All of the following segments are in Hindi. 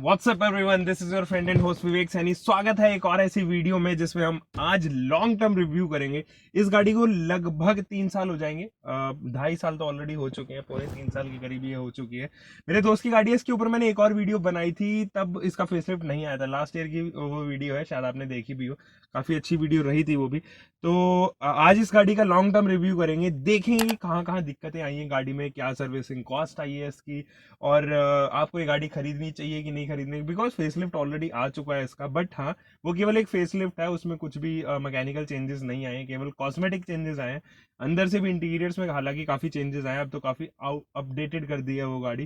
WhatsApp everyone, this is your friend and host Vivek Saini. स्वागत है एक और ऐसी वीडियो में जिसमें हम आज लॉन्ग टर्म रिव्यू करेंगे। इस गाड़ी को लगभग 3 साल हो जाएंगे, 2.5 साल तो ऑलरेडी हो चुके हैं, पूरे 3 साल के करीब ये हो चुकी है। मेरे दोस्त की गाड़ी है, इसके ऊपर मैंने एक और वीडियो बनाई थी, तब इसका फेसलिफ्ट नहीं आया था। लास्ट ईयर की वो वीडियो है, शायद आपने देखी भी हो, काफी अच्छी वीडियो रही थी वो भी। तो आज इस गाड़ी का लॉन्ग टर्म रिव्यू करेंगे, देखेंगे कहाँ कहाँ दिक्कतें आई हैं गाड़ी में, क्या सर्विसिंग कॉस्ट आई है इसकी, और आपको ये गाड़ी खरीदनी चाहिए कि नहीं खरीदनी, बिकॉज फेसलिफ्ट ऑलरेडी आ चुका है इसका। बट हाँ, वो केवल एक फेसलिफ्ट है, उसमें कुछ भी मैकेनिकल चेंजेस नहीं आए, केवल कॉस्मेटिक चेंजेस आए हैं। अंदर से भी इंटीरियर्स में हालांकि काफी चेंजेस आए, अब तो काफी अपडेटेड कर दी है वो गाड़ी।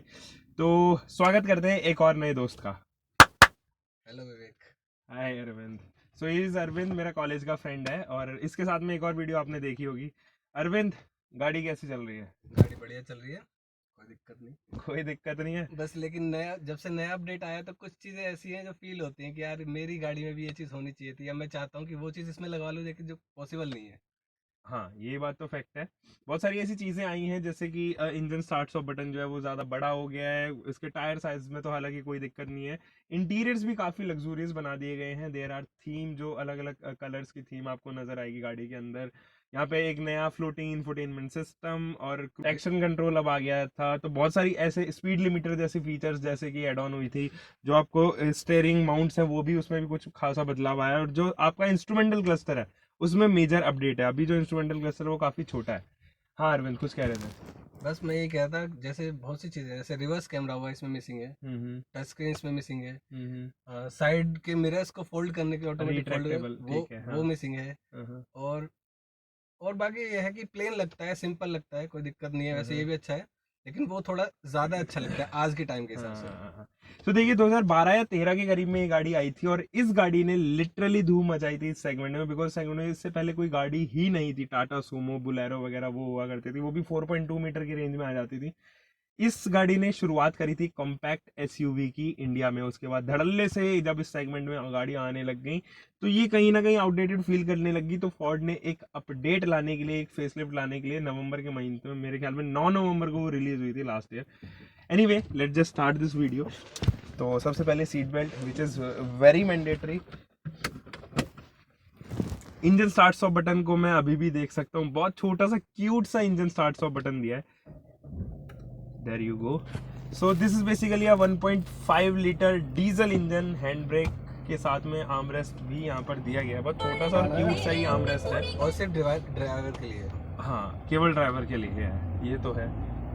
तो स्वागत करते हैं एक और नए दोस्त का। Hello Vivek. Hi Arvind. So is Arvind, मेरा कॉलेज का फ्रेंड है, और इसके साथ में एक और वीडियो आपने देखी होगी। अरविंद, गाड़ी कैसी चल रही है? गाड़ी बढ़िया चल रही है, कोई दिक्कत नहीं। कोई दिक्कत नहीं है बस लेकिन जब से नया अपडेट आया तो कुछ चीज़ें ऐसी हैं जो फील होती हैं कि यार मेरी गाड़ी में भी ये चीज़ होनी चाहिए थी, या मैं चाहता हूँ कि वो चीज़ इसमें लगवा लूँ, लेकिन जो पॉसिबल नहीं है। हाँ, ये बात तो फैक्ट है। बहुत सारी ऐसी चीजें आई हैं, जैसे कि इंजन स्टार्ट ऑफ बटन जो है वो ज्यादा बड़ा हो गया है। इसके टायर साइज में तो हालांकि कोई दिक्कत नहीं है। इंटीरियर्स भी काफी लग्जूरियस बना दिए गए हैं। देयर आर थीम, जो अलग अलग कलर्स की थीम आपको नजर आएगी गाड़ी के अंदर। यहाँ पे एक नया फ्लोटिंग इंफोटेनमेंट सिस्टम और एक्शन कंट्रोल अब आ गया था। तो बहुत सारी ऐसे स्पीड लिमिटर जैसे फीचर्स जैसे कि एड ऑन हुई थी। जो आपको स्टेयरिंग माउंट्स है वो भी, उसमें भी कुछ खासा बदलाव आया है। और जो आपका इंस्ट्रूमेंटल क्लस्टर है उसमें मेजर अपडेट है। अभी जो इंस्ट्रूमेंटल क्लस्टर है वो काफी छोटा है। हाँ अरविंद, कुछ कह रहे थे? बस मैं ये कह रहा था, जैसे बहुत सी चीज़ें, जैसे रिवर्स कैमरा हुआ इसमें मिसिंग है, टच स्क्रीन इसमें मिसिंग है, साइड के मिरर्स को फोल्ड करने के ऑटोमेटिक फोल्ड रिट्रैक्टेबल, ठीक है, हाँ। वो मिसिंग है। और और बाकी ये है कि प्लेन लगता है, सिंपल लगता है, कोई दिक्कत नहीं है। वैसे ये भी अच्छा है, लेकिन वो थोड़ा ज्यादा अच्छा लगता है आज के टाइम के हिसाब से। तो देखिए, 2012 या 13 के करीब में ये गाड़ी आई थी, और इस गाड़ी ने लिटरली धूम मचाई थी इस सेगमेंट में। बिकॉज सेगमेंट में इससे पहले कोई गाड़ी ही नहीं थी। टाटा सूमो, बुलेरो वगैरह वो हुआ करती थी, वो भी 4.2 मीटर की रेंज में आ जाती थी। इस गाड़ी ने शुरुआत करी थी कॉम्पैक्ट एसयूवी की इंडिया में। उसके बाद धड़ल्ले से जब इस सेगमेंट में गाड़ियां आने लग गई, तो ये कहीं ना कहीं आउटडेटेड फील करने लगी। तो फोर्ड ने एक अपडेट लाने के लिए, एक फेसलिफ्ट लाने के लिए, नवंबर के महीने में, मेरे ख्याल में 9 नवंबर को वो रिलीज हुई थी last year. Anyway, let's just start this video. तो सबसे पहले seat belt, which is very mandatory. Engine start off button को मैं अभी भी देख सकता हूँ, बहुत छोटा सा क्यूट सा इंजन स्टार्ट ऑफ बटन दिया है। There you go. So this is basically a 1.5 litre diesel engine. Hand brake के साथ में आर्मरेस्ट भी यहाँ पर दिया गया है, बहुत छोटा सा और क्यूट सा ही आर्मरेस्ट है, और सिर्फ ड्राइवर के लिए। हाँ, केवल ड्राइवर के लिए है, ये तो है।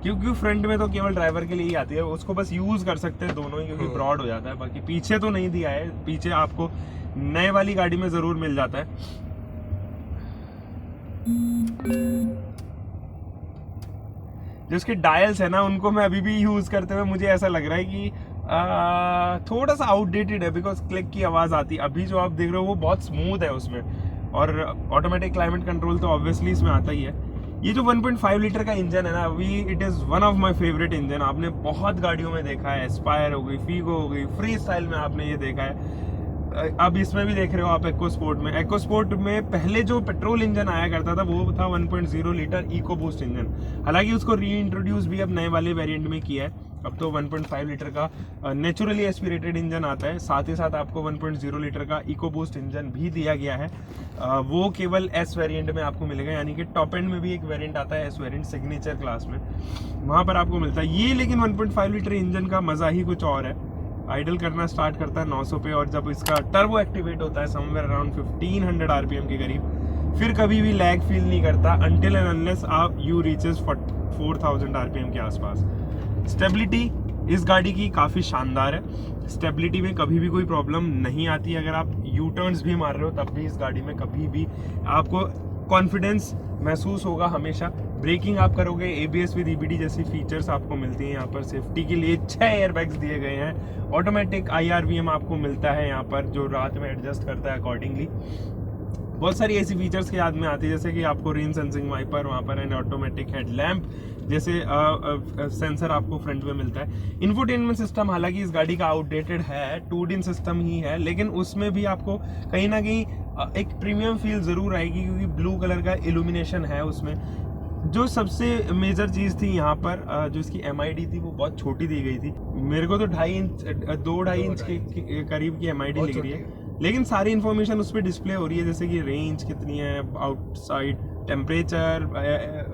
क्योंकि फ्रंट में तो केवल ड्राइवर के लिए ही आती है, उसको बस यूज कर सकते हैं दोनों ही, क्योंकि ब्रॉड हो जाता है। बाकी पीछे तो नहीं दिया है, पीछे आपको नए वाली गाड़ी में जरूर मिल जाता है। जो उसके डायल्स है ना, उनको मैं अभी भी यूज करते हुए मुझे ऐसा लग रहा है कि थोड़ा सा आउटडेटेड है, बिकॉज क्लिक की आवाज आती है। अभी जो आप देख रहे हो वो बहुत स्मूथ है उसमें, और ऑटोमेटिक क्लाइमेट कंट्रोल तो ऑब्वियसली इसमें आता ही है। ये जो 1.5 लीटर का इंजन है ना, अभी it is one of my favourite engine. आपने बहुत गाड़ियों में देखा है, एस्पायर हो गई, फीगो हो गई, फ्री स्टाइल में आपने ये देखा है। अब इसमें भी देख रहे हो आप इको स्पोर्ट में। इको स्पोर्ट में पहले जो पेट्रोल इंजन आया करता था वो था 1.0 लीटर इको बूस्ट इंजन। हालांकि उसको रीइंट्रोड्यूस भी अब नए वाले वेरिएंट में किया है। अब तो 1.5 लीटर का नेचुरली एस्पिरेटेड इंजन आता है, साथ ही साथ आपको 1.0 लीटर का इको बूस्ट इंजन भी दिया गया है। वो केवल एस वेरिएंट में आपको मिलेगा, यानी कि टॉप एंड में भी एक वेरिएंट आता है एस वेरिएंट, सिग्नेचर क्लास में, वहां पर आपको मिलता है ये। लेकिन 1.5 लीटर इंजन का मजा ही कुछ और है। आइडल करना स्टार्ट करता है 900 पे, और जब इसका टर्बो एक्टिवेट होता है समवेयर अराउंड 1500 आरपीएम के करीब, फिर कभी भी लैग फील नहीं करता अनटिल एंड अनलेस आप यू रीचेस 4000 आरपीएम के आसपास। स्टेबिलिटी इस गाड़ी की काफ़ी शानदार है। स्टेबिलिटी में कभी भी कोई प्रॉब्लम नहीं आती। अगर आप यू टर्न्स भी मार रहे हो तब भी इस गाड़ी में कभी भी आपको कॉन्फिडेंस महसूस होगा हमेशा। ब्रेकिंग आप करोगे, एबीएस विद ईबीडी जैसी फीचर्स आपको मिलती हैं यहाँ पर। सेफ्टी के लिए 6 एयरबैग्स दिए गए हैं। ऑटोमेटिक IRVM आपको मिलता है यहाँ पर, जो रात में एडजस्ट करता है अकॉर्डिंगली। बहुत सारी ऐसी फीचर्स के याद में आती है, जैसे कि आपको रेन सेंसिंग वाइपर वहाँ पर, एंड ऑटोमेटिक हेडलैम्प जैसे सेंसर आपको फ्रंट में मिलता है। इंफोटेनमेंट सिस्टम हालांकि इस गाड़ी का आउटडेटेड है, 2DIN सिस्टम ही है, लेकिन उसमें भी आपको कहीं ना कहीं एक प्रीमियम फील जरूर आएगी, क्योंकि ब्लू कलर का इल्यूमिनेशन है उसमें। जो सबसे मेजर चीज़ थी यहाँ पर जो इसकी MID थी वो बहुत छोटी दी गई थी। मेरे को तो 2.5 इंच के करीब की MID बहुत लग रही छोटी है, लेकिन सारी इन्फॉर्मेशन उस पर डिस्प्ले हो रही है, जैसे कि रेंज कितनी है, आउटसाइड टेम्परेचर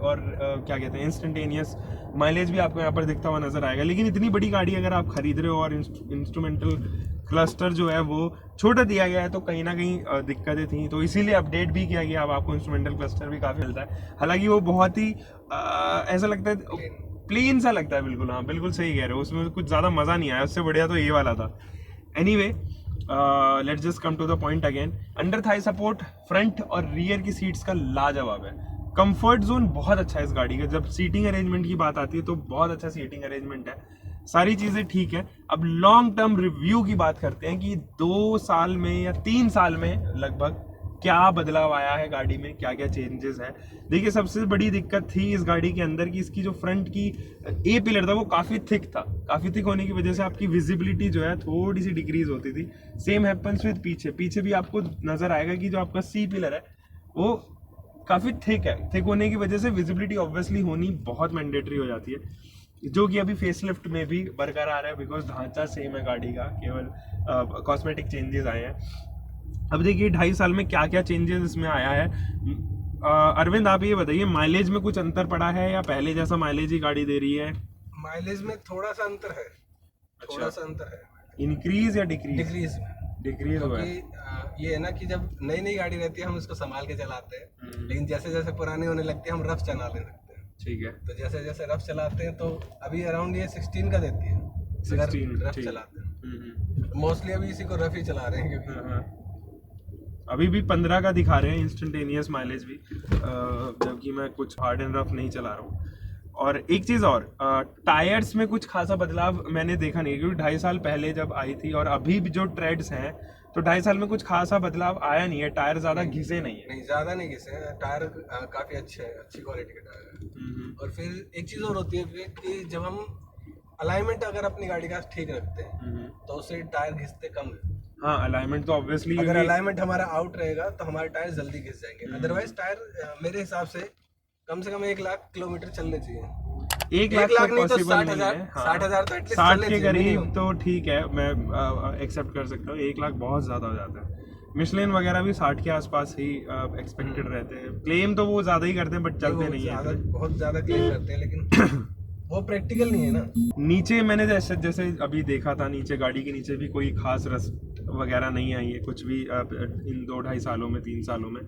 और क्या कहते हैं इंस्टेंटेनियस माइलेज भी आपको यहाँ पर दिखता हुआ नजर आएगा। लेकिन इतनी बड़ी गाड़ी अगर आप खरीद रहे हो और इंस्ट्रूमेंटल क्लस्टर जो है वो छोटा दिया गया है तो कहीं ना कहीं दिक्कतें थी, तो इसीलिए अपडेट भी किया गया। अब आपको इंस्ट्रूमेंटल क्लस्टर भी काफ़ी मिलता है, हालांकि वो बहुत ही ऐसा लगता है प्लेन सा लगता है। बिल्कुल, हाँ बिल्कुल सही कह रहे हो, उसमें कुछ ज़्यादा मज़ा नहीं आया, उससे बढ़िया तो ये वाला था। Anyway, let's just come to the point again. Under thigh support front और रियर की सीट्स का लाजवाब है। कंफर्ट जोन बहुत अच्छा है इस गाड़ी का। जब सीटिंग अरेंजमेंट की बात आती है तो बहुत अच्छा सीटिंग अरेंजमेंट है, सारी चीज़ें ठीक है। अब लॉन्ग टर्म रिव्यू की बात करते हैं कि 2 साल में या 3 साल में लगभग क्या बदलाव आया है गाड़ी में, क्या क्या चेंजेस है। देखिए, सबसे बड़ी दिक्कत थी इस गाड़ी के अंदर की इसकी जो फ्रंट की ए पिलर था वो काफ़ी थिक था। काफ़ी थिक होने की वजह से आपकी विजिबिलिटी जो है थोड़ी सी डिक्रीज होती थी। सेम हैपन्स विद पीछे भी आपको नजर आएगा कि जो आपका सी पिलर है वो काफ़ी थिक है। थिक होने की वजह से विजिबिलिटी ऑब्वियसली होनी बहुत मैंडेटरी हो जाती है, जो कि अभी फेसलिफ्ट में भी बरकरार है, बिकॉज ढांचा सेम है गाड़ी का, केवल कॉस्मेटिक चेंजेस आए हैं। अब देखिए 2.5 साल में क्या क्या चेंजेस इसमें आया है। अरविंद, आप ये बताइए, माइलेज में कुछ अंतर पड़ा है या पहले जैसा माइलेज ही गाड़ी दे रही है? माइलेज में थोड़ा सा अंतर है, थोड़ा सा अंतर है। इंक्रीज या डिक्रीज? डिक्रीज में। डिक्रीज हुआ है। क्योंकि ये है ना कि जब नई नई गाड़ी रहती है हम इसको संभाल के चलाते हैं, लेकिन जैसे जैसे पुरानी होने लगती है हम रफ चलाने लगते हैं। ठीक है। तो जैसे जैसे रफ चलाते हैं तो अभी अराउंड ये 16 का देती है अगर 16, रफ ठीक। चलाते हैं। मोस्टली अभी इसी को रफ ही चला रहे हैं क्योंकि अभी भी 15 का दिखा रहे हैं इंस्टेंटेनियस माइलेज भी, जबकि मैं कुछ हार्ड एंड रफ नहीं चला रहा हूँ। और एक चीज़ और, टायर्स में कुछ खासा बदलाव मैंने देखा नहीं, क्योंकि 2.5 साल पहले जब आई थी और अभी भी जो ट्रेड्स हैं तो 2.5 साल में कुछ खासा बदलाव आया नहीं है। टायर ज़्यादा घिसे नहीं है। नहीं, ज्यादा नहीं घिसे हैं टायर, काफी अच्छे हैं, अच्छी क्वालिटी के टायर है। और फिर एक चीज और होती है कि जब हम अलाइनमेंट अगर अपनी गाड़ी का ठीक रखते हैं तो उससे टायर घिसते कम है। हाँ, अलाइनमेंट तो ऑब्वियसली, अगर अलाइनमेंट हमारा आउट रहेगा तो हमारे टायर जल्दी घिस जाएंगे। अदरवाइज टायर मेरे हिसाब से कम 1 लाख किलोमीटर चलने चाहिए। 1 लाख नहीं तो पॉसिबल 60,000 नहीं है। 60,000 तो एटलीस्ट 60 के करीब तो ठीक है, मैं एक्सेप्ट कर सकता हूँ। 1 लाख बहुत ज़्यादा हो जाता है। मिशलिन वगैरह भी 60 के आसपास ही एक्सपेक्टेड रहते हैं। क्लेम तो वो ज़्यादा ही करते हैं, बट चलते नहीं है। बहुत ज़्यादा क्लेम करते हैं लेकिन वो प्रैक्टिकल नहीं है ना। नीचे मैंने जैसे अभी देखा था, नीचे गाड़ी के नीचे भी कोई खास रस्ट वगैरह नहीं आई है कुछ भी इन 2-2.5 सालों में, 3 सालों में।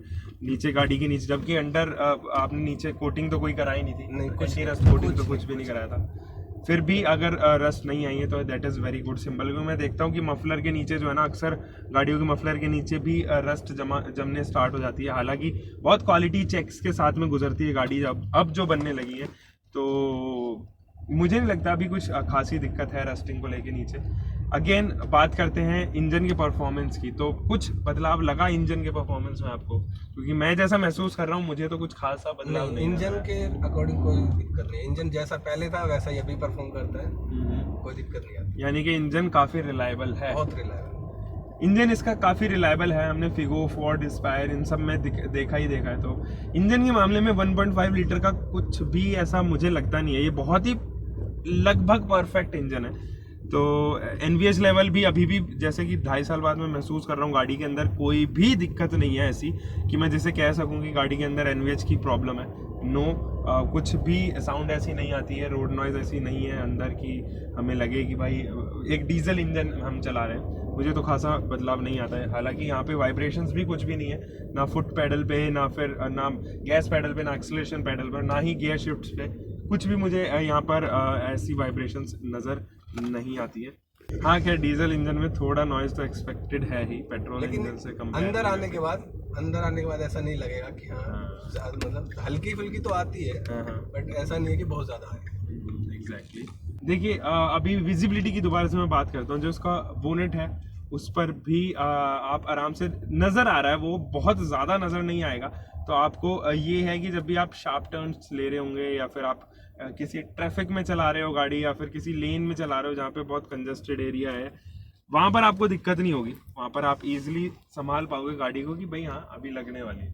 नीचे गाड़ी के नीचे, जबकि अंडर आपने नीचे कोटिंग तो कोई कराई नहीं थी, नहीं, कुछ नहीं, रस्ट कोटिंग तो कुछ भी नहीं कराया था। फिर भी अगर रस्ट नहीं आई है तो that is very good symbol. क्योंकि मैं देखता हूँ कि मफलर के नीचे जो है ना, अक्सर गाड़ियों के मफलर के नीचे भी रस्ट जमने स्टार्ट हो जाती है। हालांकि बहुत क्वालिटी चेक्स के साथ में गुजरती है गाड़ी अब जो बनने लगी है, तो मुझे नहीं लगता अभी कुछ खासी दिक्कत है रस्टिंग को लेके नीचे। अगेन बात करते हैं इंजन के परफॉर्मेंस की, तो कुछ बदलाव लगा इंजन के परफॉर्मेंस में आपको? क्योंकि मैं जैसा महसूस कर रहा हूँ मुझे तो कुछ खासा बदलाव नहीं। इंजन के अकॉर्डिंग कोई दिक्कत नहीं, इंजन जैसा पहले था वैसा ही अभी परफॉर्म करता है, कोई दिक्कत नहीं आती। यानी कि इंजन काफ़ी रिलायबल है। बहुत रिलायबल इंजन इसका काफ़ी रिलायबल है। हमने फिगो, फोर्ड, इंस्पायर इन सब में देखा है। तो इंजन के मामले में 1.5 लीटर का कुछ भी ऐसा मुझे लगता नहीं है। ये बहुत ही लगभग परफेक्ट इंजन है। तो NVH लेवल भी अभी भी, जैसे कि 2.5 साल बाद मैं महसूस कर रहा हूँ, गाड़ी के अंदर कोई भी दिक्कत नहीं है ऐसी कि मैं जैसे कह सकूँ कि गाड़ी के अंदर NVH की प्रॉब्लम है। नो, कुछ भी साउंड ऐसी नहीं आती है, रोड नॉइज ऐसी नहीं है अंदर की हमें लगे कि भाई एक डीजल इंजन हम चला रहे हैं। मुझे तो खासा बदलाव नहीं आता है। हालांकि यहाँ पे वाइब्रेशंस भी कुछ भी नहीं है, ना फुट पैडल पे, ना फिर ना गैस पैडल पे, ना एक्सीलरेशन पैडल पर, ना ही गियर शिफ्ट्स पे कुछ भी मुझे यहाँ पर ऐसी वाइब्रेशंस नज़र नहीं आती है। हाँ, क्या डीजल इंजन में थोड़ा नॉइज तो एक्सपेक्टेड है ही पेट्रोल इंजन से कम। अंदर आने के बाद ऐसा नहीं लगेगा कि हाँ मतलब हल्की फुल्की तो आती है, बट ऐसा नहीं है कि बहुत ज़्यादा है। एग्जैक्टली। देखिए, अभी विजिबिलिटी की दोबारा से मैं बात करता हूँ। जो उसका बोनेट है उस पर भी आप आराम से नज़र आ रहा है, वो बहुत ज़्यादा नज़र नहीं आएगा। तो आपको ये है कि जब भी आप शार्प टर्न्स ले रहे होंगे या फिर आप किसी ट्रैफिक में चला रहे हो गाड़ी, या फिर किसी लेन में चला रहे हो जहाँ पे बहुत कंजस्टेड एरिया है, वहाँ पर आपको दिक्कत नहीं होगी। वहाँ पर आप इजीली संभाल पाओगे गाड़ी को कि भाई हाँ अभी लगने वाली है।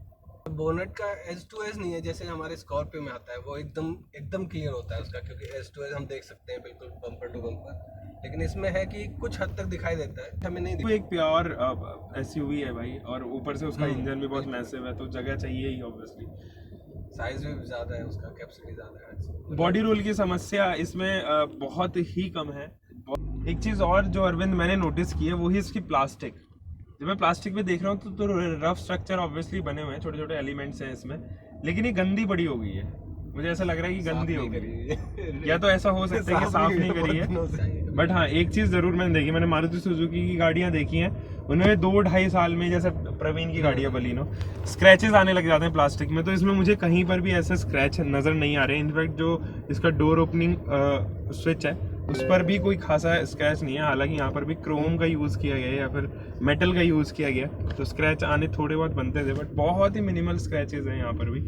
बोनेट का एज टू एज नहीं है जैसे हमारे स्कॉर्पियो में आता है, वो एकदम एकदम क्लियर होता है उसका, क्योंकि एज टू एज हम देख सकते हैं बिल्कुल बम्पर टू बम्पर। लेकिन इसमें है कि कुछ हद तक दिखाई देता है, हमें नहीं वो एक प्योर एसयूवी है भाई, और ऊपर से उसका इंजन भी बहुत मैसिव है, तो जगह चाहिए ही ऑब्वियसली। साइज भी ज़्यादा है उसका, कैपेसिटी ज़्यादा है। बॉडी रोल की समस्या इसमें बहुत ही कम है। एक चीज़ और जो अरविंद मैंने नोटिस की है वो ही इसकी प्लास्टिक। जब मैं प्लास्टिक में देख रहा हूँ तो रफ स्ट्रक्चर ऑब्वियसली बने हुए हैं, छोटे छोटे एलिमेंट्स हैं इसमें, लेकिन ये गंदी बड़ी हो गई है। मुझे ऐसा लग रहा है कि गंदी हो गई, या तो ऐसा हो सकता है कि साफ नहीं करी है। बट हाँ, एक चीज़ ज़रूर मैंने देखी, मैंने मारुति सुजुकी की गाड़ियाँ देखी हैं, उन्होंने 2-2.5 साल में, जैसे प्रवीण की गाड़ी है बलिनो, स्क्रैचेस आने लग जाते हैं प्लास्टिक में, तो इसमें मुझे कहीं पर भी ऐसे स्क्रैच नज़र नहीं आ रहे। इनफैक्ट जो इसका डोर ओपनिंग स्विच है उस पर भी कोई खासा स्क्रैच नहीं है, हालांकि यहाँ पर भी क्रोम का यूज़ किया गया है या फिर मेटल का यूज़ किया गया, तो स्क्रैच आने थोड़े बहुत बनते थे, बट बहुत ही मिनिमल स्क्रैचेस हैं यहाँ पर भी।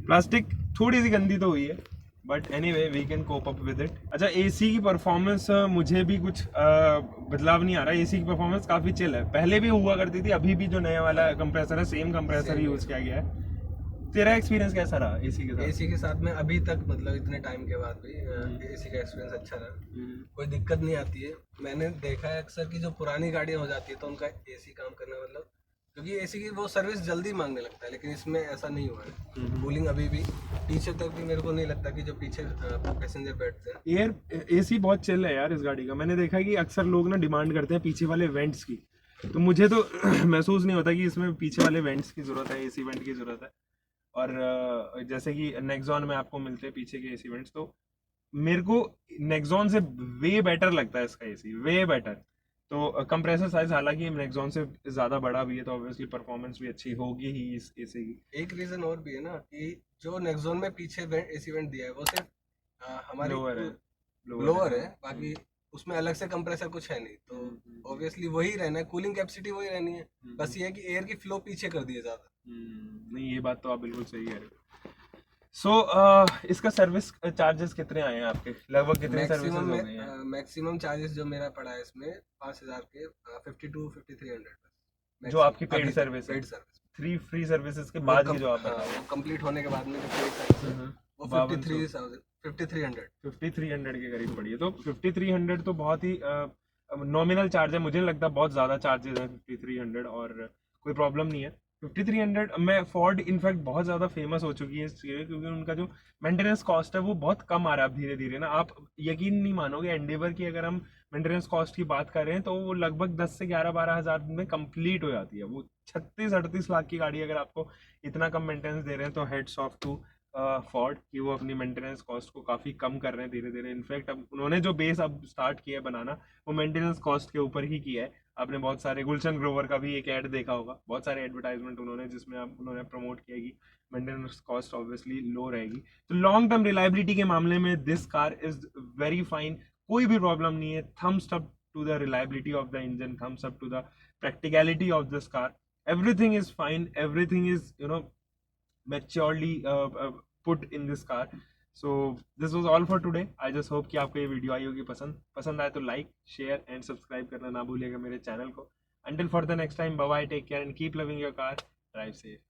प्लास्टिक थोड़ी सी गंदी तो हुई है, but anyway we can cope up with it. अच्छा, एसी की परफॉर्मेंस मुझे भी कुछ बदलाव नहीं आ रहा है। एसी की परफॉर्मेंस काफ़ी चिल है, पहले भी हुआ करती थी, अभी भी जो नया वाला कंप्रेसर है सेम कंप्रेसर यूज़ किया गया है। तेरा एक्सपीरियंस कैसा रहा एसी के साथ? एसी के साथ में अभी तक, मतलब इतने टाइम के बाद भी एसी का एक्सपीरियंस अच्छा रहा, कोई दिक्कत नहीं आती है। मैंने देखा है अक्सर कि जो पुरानी गाड़ियाँ हो जाती है तो उनका एसी काम करने, मतलब क्योंकि एसी की वो सर्विस जल्दी मांगने लगता है, लेकिन इसमें ऐसा नहीं हुआ है। कूलिंग अभी भी पीछे तक भी मेरे को नहीं लगता कि जो पीछे पैसेंजर बैठते हैं। एयर एसी बहुत चिल है यार इस गाड़ी का। मैंने देखा है कि अक्सर लोग ना डिमांड करते हैं पीछे वाले वेंट्स की, तो मुझे तो महसूस नहीं होता कि इसमें पीछे वाले वेंट्स की ज़रूरत है, एसी वेंट की ज़रूरत है। और जैसे कि नेक्सॉन में आपको मिलते हैं पीछे के एसी वेंट्स, तो मेरे को नेक्सॉन से वे बेटर लगता है इसका एसी, वे बेटर। तो कंप्रेसर साइज हालांकि नेक्सॉन से ज़्यादा बड़ा भी है, तो ऑब्वियसली परफॉर्मेंस भी अच्छी होगी ही इस एसी की। एक रीजन और भी है ना कि जो नेक्सॉन में पीछे एसी वेंट दिया है वो सिर्फ हमारी लोअर है, बाकी उसमें अलग से कंप्रेसर कुछ है नहीं, तो ऑब्वियसली वही रहना है, कूलिंग कैपेसिटी वही रहनी है, बस ये है कि एयर की फ्लो पीछे कर दी है ज़्यादा। नहीं, ये बात तो आप बिल्कुल सही कह रहे हो। सो इसका सर्विस चार्जेस कितने आए हैं आपके, लगभग कितने सर्विसेज हो गई हैं? मैक्सिमम चार्जेस जो मेरा पड़ा है इसमें 5,000 के 52-5300 जो आपकी पेड सर्विस है, 3 फ्री सर्विसेज के बाद की जो आप बता रहे हैं, वो कंप्लीट होने के बाद में जो पेड सर्विस वो 5300 के करीब पड़ी है। तो 5300 तो बहुत ही नॉमिनल चार्ज है, मुझे नहीं लगता बहुत ज़्यादा चार्जेस हैं 5300, और कोई प्रॉब्लम नहीं है 5300 में। फोर्ड इनफैक्ट बहुत ज़्यादा फेमस हो चुकी है इस चीज़, क्योंकि उनका जो मेंटेनेंस कॉस्ट है वो बहुत कम आ रहा है अब धीरे धीरे ना। आप यकीन नहीं मानोगे, एंडेवर की अगर हम मेंटेनेंस कॉस्ट की बात कर रहे हैं तो वो लगभग 10 से 11-12 हज़ार में कंप्लीट हो जाती है। वो 36-38 लाख की गाड़ी अगर आपको इतना कम मेंटेनेंस दे रहे हैं, तो हेड्स ऑफ टू फोर्ड कि वो अपनी मेंटेनेंस कॉस्ट को काफ़ी कम कर रहे हैं धीरे धीरे। इनफैक्ट अब उन्होंने जो बेस अब स्टार्ट किया है बनाना, वो मेंटेनेंस कॉस्ट के ऊपर ही किया है। आपने बहुत सारे गुलशन ग्रोवर का भी एक ऐड देखा होगा, बहुत सारे एडवर्टाइजमेंट उन्होंने, जिसमें उन्होंने प्रमोट किया कि मेंटेनेंस कॉस्ट ऑब्वियसली लो रहेगी। तो लॉन्ग टर्म रिलायबिलिटी के मामले में this car is very fine, कोई भी प्रॉब्लम नहीं है। Thumbs up to the reliability of the engine, thumbs up to the practicality of this car, everything is fine, everything is maturely put in this car. So this was all for today. I just hope कि आपको ये वीडियो आई होगी पसंद आए तो लाइक, शेयर एंड सब्सक्राइब करना ना भूलिएगा मेरे चैनल को। Until for the next time, bye bye, take care and keep loving your car, drive safe.